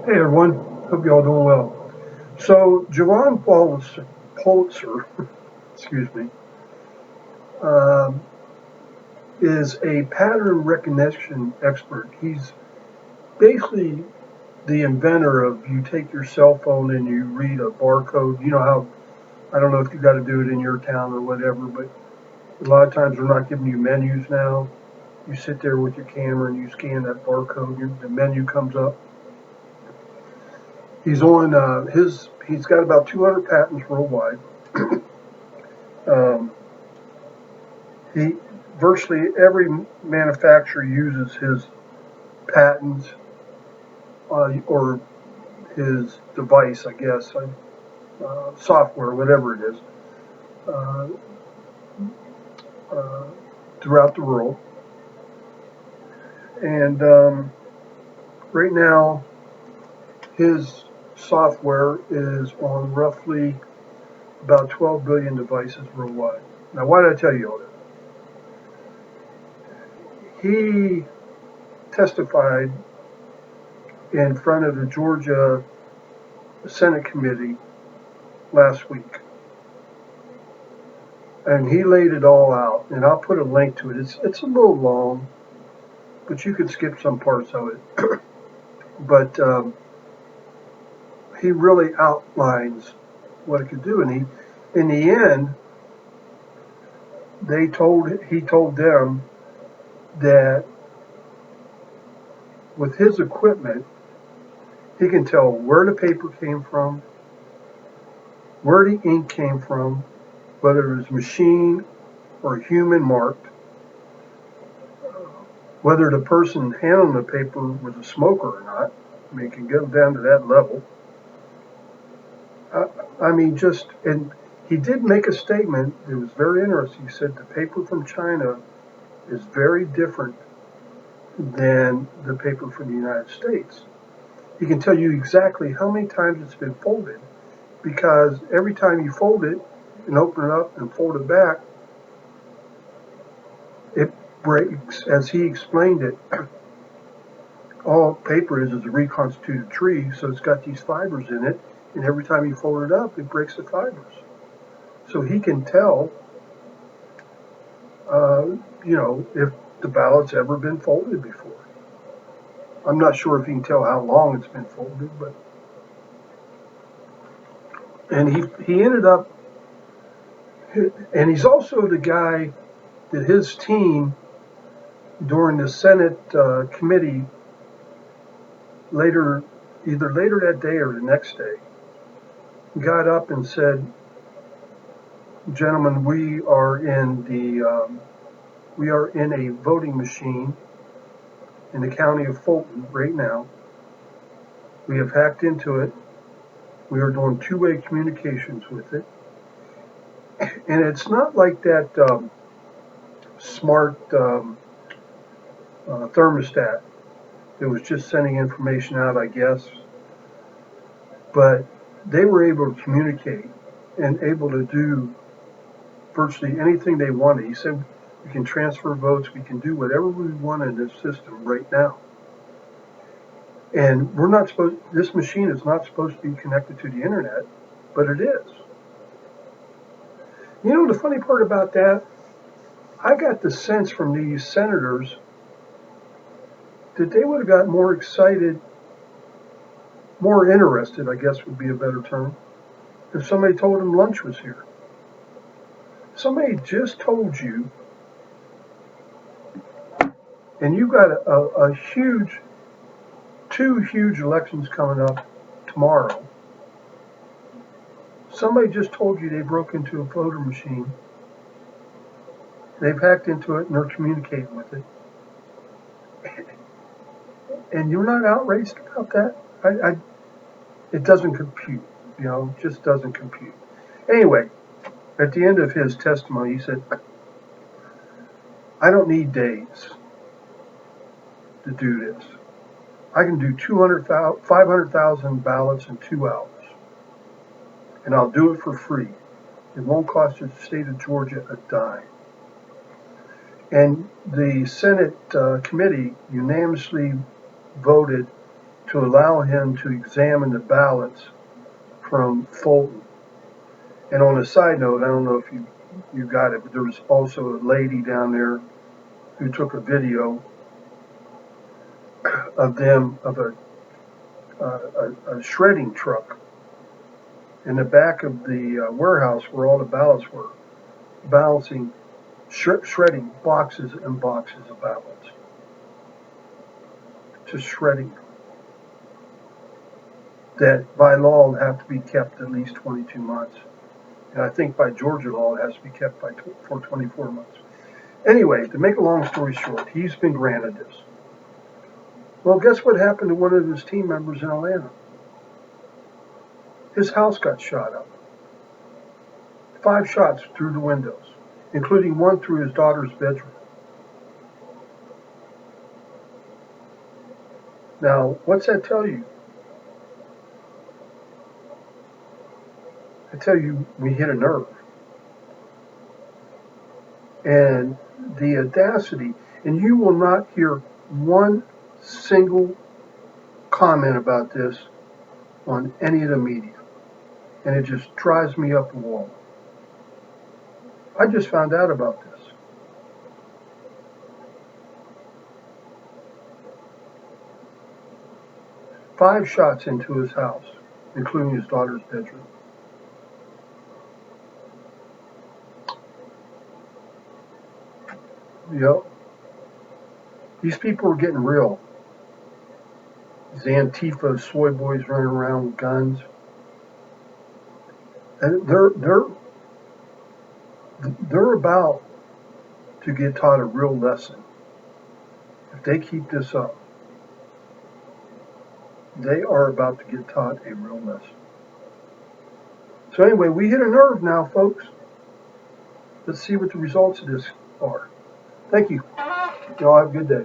Hey everyone, hope you all doing well. So Jaron Pulitzer excuse me, um, is a pattern recognition expert. He's basically the inventor of you take your cell phone and you read a barcode. You know how, I don't know if you got to do it in your town or whatever, but a lot of times they're not giving you menus now. You sit there with your camera and you scan that barcode, the menu comes up. He's on he's got about 200 patents worldwide. Um, he virtually every manufacturer uses his patents or his device, I guess, software, whatever it is, uh, uh, throughout the world. And right now, his software is on roughly about 12 billion devices worldwide. Now, why did I tell you all that? He testified in front of the Georgia Senate committee last week, and he laid it all out. And I'll put a link to it. It's a little long, but you could skip some parts of it. But he really outlines what it could do, and in the end, he told them that with his equipment, he can tell where the paper came from, where the ink came from, whether it was machine or human marked, whether the person handling the paper was a smoker or not. I mean, it can get down to that level. I mean, and he did make a statement that was very interesting. He said the paper from China is very different than the paper from the United States. He can tell you exactly how many times it's been folded, because every time you fold it and open it up and fold it back, it breaks. As he explained it, all paper is a reconstituted tree, so it's got these fibers in it, and every time you fold it up, it breaks the fibers. So he can tell, uh, if the ballot's ever been folded before. I'm not sure if he can tell how long it's been folded, but and he ended up, and he's also the guy that his team during the Senate committee later, either later that day or the next day, got up and said, "Gentlemen, we are in a voting machine in the county of Fulton right now. We have hacked into it. We are doing two-way communications with it, and it's not like that smart thermostat that was just sending information out, I guess, but they were able to communicate and able to do virtually anything they wanted." He said, "We can transfer votes, we can do whatever we want in this system right now. And this machine is not supposed to be connected to the internet, but it is." You know, the funny part about that, I got the sense from these senators that they would have got more excited, more interested, I guess would be a better term, if somebody told them lunch was here. Somebody just told you, and you got a huge, two huge elections coming up tomorrow. Somebody just told you they broke into a voter machine. They've hacked into it and they're communicating with it. And you're not outraged about that? It doesn't compute, just doesn't compute. Anyway, at the end of his testimony, he said, "I don't need days to do this. I can do 500,000 ballots in 2 hours, and I'll do it for free. It won't cost the state of Georgia a dime." And the Senate committee unanimously voted to to allow him to examine the ballots from Fulton. And on a side note, I don't know if you got it, but there was also a lady down there who took a video of a shredding truck in the back of the warehouse where all the ballots were, shredding boxes and boxes of ballots. Just shredding. That by law would have to be kept at least 22 months. And I think by Georgia law it has to be kept for 24 months. Anyway, to make a long story short, he's been granted this. Well, guess what happened to one of his team members in Atlanta? His house got shot up. 5 shots through the windows, including one through his daughter's bedroom. Now, what's that tell you? I tell you, we hit a nerve. And the audacity, and you will not hear one single comment about this on any of the media. And it just drives me up the wall. I just found out about this. 5 shots into his house, including his daughter's bedroom. Yep. These people are getting real. These Antifa soy boys running around with guns. And they're about to get taught a real lesson. If they keep this up, they are about to get taught a real lesson. So anyway, we hit a nerve now, folks. Let's see what the results of this are. Thank you. Y'all have a good day.